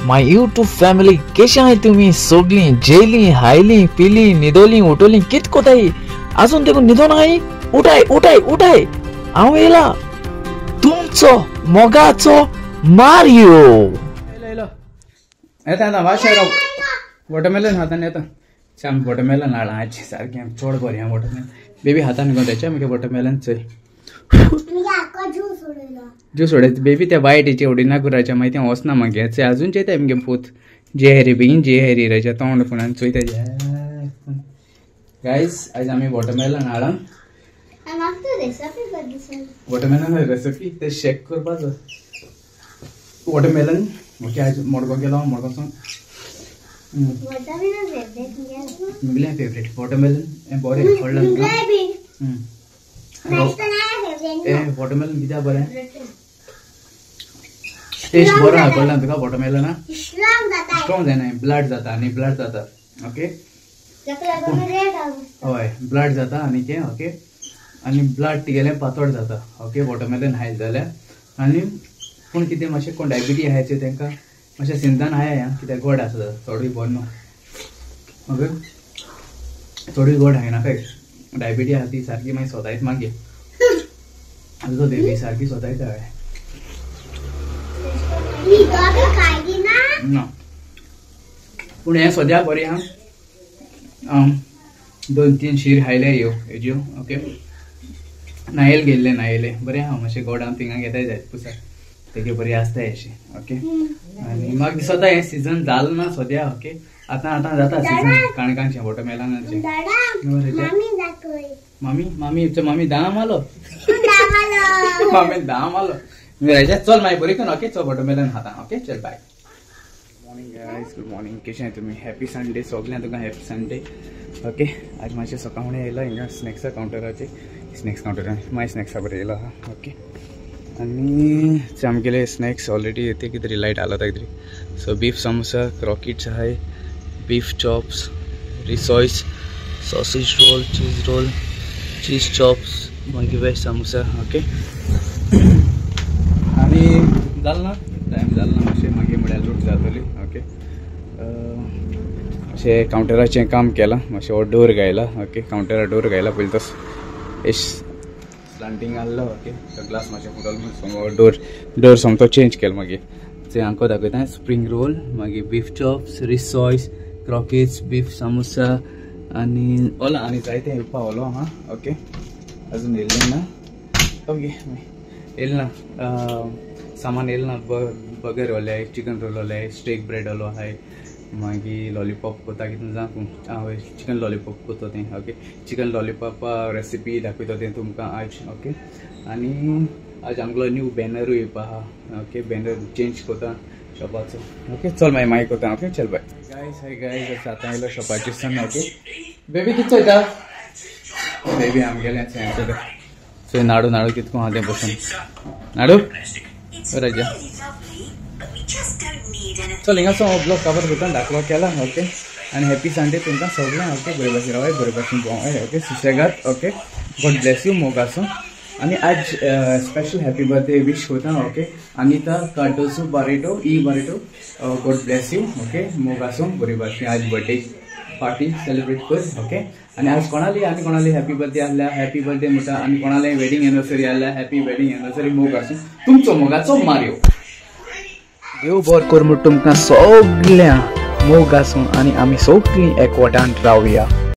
My YouTube family कशी आहे तुम्ही सगळी जेली हायली पिली निदोली उठोली कित कोताई अजून देखो निदो नाही उठाय उठाय उठाय हांव येला तुमचो मोगाचो मारियो येता वाशेर वॉटरमेलन हातान येता साम वॉटरमेलन हाडा आजची सारकी चड बरी हां वॉटरमेलन बेबी हातान घेवन तेच्या मागीर वॉटरमेलन चय ज्यूस उडयता बेबी त्या वायटीचे उडीना गुराच्या मागीर तें वचना मागीर चय अजून चयता मगे पूत जे हरी बेगीन जे हरी राजा तोंड पुणान चोयता गाइस आज आमी वॉटरमेलन हाडा वॉटरमेलन रेसिपी ते शेक करपाचो वॉटरमेलन ओके आज मोडगो गेलो मोडगोसून मुगले फेवरेट वॉटरमेलन बरे पडलं वॉटरमेलन कित्याक बरें टेस्ट बरो हा पडला तुका वॉटरमेलन ना स्ट्रॉंग जायना ब्लड जाता आनी ब्लड जाता ओके हय ब्लड जाता आनी तें ओके आनी ब्लड तिगेलें पातळ जाता ओके वॉटरमेलन हायत जाल्यार आनी पूण कितें मातशें कोण डायबिटीज आहायचे तांकां मातशें सिंतान हाय कित्याक गोड आसा थोडी गोड न्हू ओके थोडी गोड हायनाकाय डायबिटीज आहा ती सारकी मागीर सोदायत मागीर आजो बेबी सारकी सोदायता हय ना पूण हें सद्या बरी आहा 2-3 शीर हायले ह्यो हेज्यो ओके नायेल गेल्ले नायेले बरें आहा मातशें गोड हांव थिंगा घेताय जायत पुसा तेगे बरी आसताय अशी ओके आनी म्हाका दिसता हें सीजन जालें ना सद्या ओके आतां जाता सीजन काणकांचें वॉटरमेलनाचें मामी दाम मालो मामी दाम मालो राजा चल मागीर बरी करून ओके चल वॉटरमेलन हातां ओके चल bye morning guys good morning कशें तुमी हॅपी संडे सगळ्यांक तुका हॅपी संडे ओके आज मातशें सकाळीं येयला हिंगा स्नॅक्सा कावंटराचेर स्नॅक्स कावंटरान माय स्नॅक्सा बरें येयला आहा ओके आनी आमगेले स्नॅक्स ऑलरेडी येते कितें लायट आला कितें सो बीफ समोसा क्रॉकेट्स आहाय बीफ चॉप्स रिसॉयस सॉसेज रोल चीज चॉप्स मागीर वेज समोसा ओके आनी जालें ना टायम जालो ना मातशें मागीर म्हळ्यार लूट जातली ओके अशें कावंटराचें काम केलां मातशें हो डोर घायला ओके कावंटरार डोर घायला पयलीं तो एश स्लांटींग आहलो ओके तो ग्लास मातशें फुटलो डोर सोमतो चेंज केलो मागीर ते हांको दाखयता स्प्रिंग रोल मागीर beef chops rissoles croquettes beef samosa आनी ओला आनी जायते येवपा ओलो हां ओके अजून येयल्लें ना ओके येयलें ना सामान येयलें ना बर्गर ओले चिकन रोल ओले स्टेक ब्रेड ओलो आहाय मागीर लॉलीपॉप कोता कितें जावं चिकन लॉलीपॉप कोता तें ओके चिकन लॉलीपॉपा रेसिपी दाखयता तें तुमकां आज ओके आनी आज आमगेलो न्यू बॅनरूय येवपा आहा ओके बॅनर चेंज कोता शॉपाचो ओके चल मागीर कोता ओके चल बाय गायज आतां येयलो शॉपाचेर सान ओके बेबी कितें चोयता बेबी आमगेलें चोय नाडू कितको आहा तें बसून नाडू राजा चल हिंगा ब्लॉग कवर करता दाखलो केला ओके आनी हॅपी संडे तुमकां सगळ्यांक ओके बरे भाशेन रावाय बरे भाशेन भोंवाय ओके सुशेगाद ओके गॉड ब्लेस यू मोगासो आनी आज स्पेशल हॅपी बर्थडे विश कोता okay Anita Cardoso Barreto God bless you okay मोगासो बरे भाशेन आज बर्थडे पार्टी सेलिब्रेट कर ओके आनी आज कोणाली हॅपी बर्थडे आहल्या हॅपी बर्थडे म्हणटा आनी कोणाले वेडिंग एनिवर्सरी आहल्या हॅपी वेडिंग एनिवर्सरी मोगासो तुमचो मोगाचो मारियो देव बर कर म्हूण तुमकां सगळ्यांक मोग आसूं आनी आमी सगळीं एकवटान रावया.